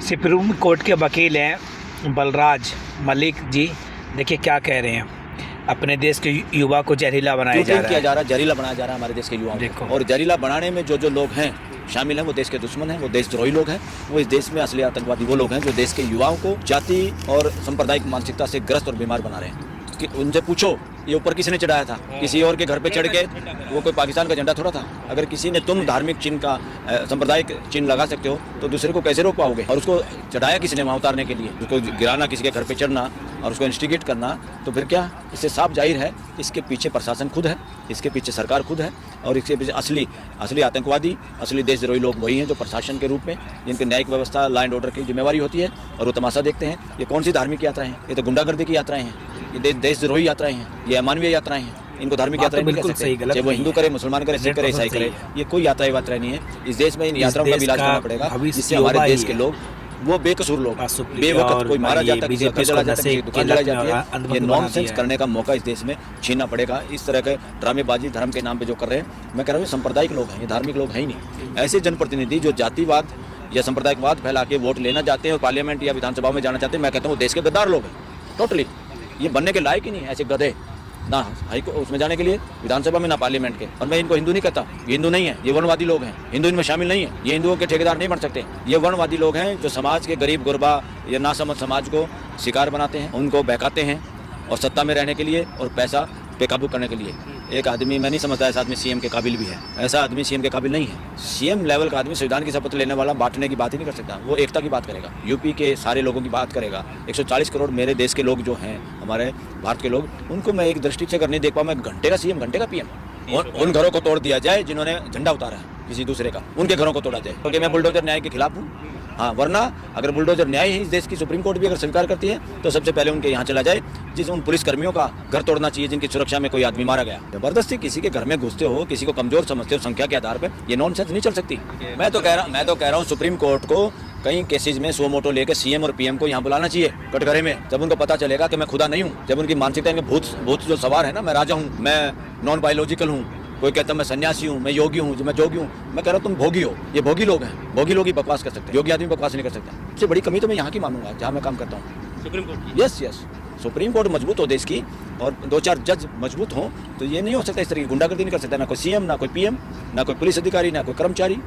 Supreme court के वकील हैं बलराज मलिक जी। देखिए क्या कह रहे हैं। अपने देश के युवा को जहरीला बनाया जा रहा है, जहरीला बनाया जा रहा है हमारे देश के युवाओं को। और जहरीला बनाने में जो लोग हैं शामिल हैं वो देश के दुश्मन हैं, वो देशद्रोही लोग हैं। वो इस देश में असली आतंकवादी वो लोग हैं जो देश के युवाओं को जाति और सांप्रदायिक मानसिकता से ग्रस्त और बीमार बना रहे हैं। कि उनसे पूछो ये ऊपर किसी ने चढ़ाया था? किसी और के घर पे चढ़ के? वो कोई पाकिस्तान का झंडा थोड़ा था। अगर किसी ने तुम धार्मिक चिन्ह का सांप्रदायिक चिन्ह लगा सकते हो तो दूसरे को कैसे रोक पाओगे? और उसको चढ़ाया किसी ने वहाँ उतारने के लिए, उसको गिराना, किसी के घर पे चढ़ना और उसको इंस्टिगेट करना, तो फिर क्या? इससे साफ जाहिर है इसके पीछे प्रशासन खुद है, इसके पीछे सरकार खुद है और इसके पीछे असली आतंकवादी, असली देशद्रोही लोग वही हैं जो प्रशासन के रूप में, जिनकी न्यायिक व्यवस्था, लॉ एंड ऑर्डर की जिम्मेवारी होती है और वो तमाशा देखते हैं। ये कौन सी धार्मिक यात्राएं हैं? ये तो गुंडागर्दी की यात्राएं हैं, ये देशद्रोही यात्राएं हैं, ये अमानवीय यात्राएं हैं। इनको धार्मिक यात्राएं नहीं कह सकते। चाहे वो हिंदू करे, मुसलमान करे, सिख करे, ईसाई करे, ये कोई यात्रा नहीं है। इस देश में इन यात्राओं का भी इलाज करना पड़ेगा, जिससे हमारे देश के लोग, वो बेकसूर लोग, बेवकत कोई मारा जाता है, किसी का जला जाता है, दुकान जलाई जाती है, ये नॉनसेंस करने का मौका इस देश में छीनना पड़ेगा। इस तरह के ड्रामेबाजी धर्म के नाम पे जो कर रहे हैं, मैं कह रहा हूँ सांप्रदायिक लोग हैं, ये धार्मिक लोग हैं ही नहीं। ऐसे जनप्रतिनिधि जो जातिवाद या सांप्रदायिकवाद फैला के वोट लेना चाहते हैं और पार्लियामेंट या विधानसभा में जाना चाहते हैं, मैं कहता हूँ देश के गद्दार लोग हैं टोटली। ये बनने के लायक ही नहीं है ऐसे गधे, ना हाई को उसमें जाने के लिए विधानसभा में, ना पार्लियामेंट के। और मैं इनको हिंदू नहीं कहता, ये हिंदू नहीं है, ये वर्णवादी लोग हैं। हिंदू इनमें शामिल नहीं है, ये हिंदुओं के ठेकेदार नहीं बन सकते। ये वर्णवादी लोग हैं जो समाज के गरीब गुरबा या नासमझ समाज को शिकार बनाते हैं, उनको बहकाते हैं और सत्ता में रहने के लिए और पैसा पे काबू करने के लिए। एक आदमी, मैं नहीं समझता ऐसा आदमी सीएम के काबिल भी है। ऐसा आदमी सीएम के काबिल नहीं है। सीएम लेवल का आदमी संविधान की शपथ लेने वाला बांटने की बात ही नहीं कर सकता। वो एकता की बात करेगा, यूपी के सारे लोगों की बात करेगा। 140 करोड़ मेरे देश के लोग जो हैं, हमारे भारत के लोग, उनको मैं एक दृष्टि से अगर नहीं देख पाऊँ, मैं घंटे का सीएम, घंटे का पीएम। उन घरों को तोड़ दिया जाए जिन्होंने झंडा उतारा है किसी दूसरे का, उनके घरों को तोड़ा जाए, क्योंकि मैं बुलडोजर न्याय के खिलाफ हूँ। हाँ, वरना अगर बुलडोजर न्याय ही इस देश की सुप्रीम कोर्ट भी अगर स्वीकार करती है तो सबसे पहले उनके यहाँ चला जाए, जिस उन पुलिसकर्मियों का घर तोड़ना चाहिए जिनकी सुरक्षा में कोई आदमी मारा गया। जबरदस्ती किसी के घर में घुसते हो, किसी को कमजोर समझते हो संख्या के आधार पर, ये नॉनसेंस नहीं चल सकती। मैं तो कह रहा हूँ सुप्रीम कोर्ट को कई केसेज में सो मोटो लेकर सीएम और पीएम को यहाँ बुलाना चाहिए कटघरे में। जब उनको पता चलेगा कि मैं खुदा नहीं हूँ, जब उनकी मानसिकता में भूत जो सवार है ना, मैं राजा हूँ, मैं नॉन बायोलॉजिकल हूँ, कोई कहता मैं सन्यासी हूँ, मैं योगी हूँ, मैं जोगी हूँ, मैं कह रहा हूँ तुम भोगी हो। ये भोगी लोग हैं, भोगी लोग ही बकवास कर सकते हैं, योगी आदमी बकवास नहीं कर सकता। सबसे बड़ी कमी तो मैं यहाँ की मानूंगा जहाँ मैं काम करता हूँ, supreme court. Yes, supreme court मजबूत हो देश की और 2-4 जज मजबूत हों तो ये नहीं हो सकता। इस तरह की गुंडागर्दी नहीं कर सकता ना कोई सीएम, ना कोई पीएम, ना कोई पुलिस अधिकारी, ना कोई कर्मचारी।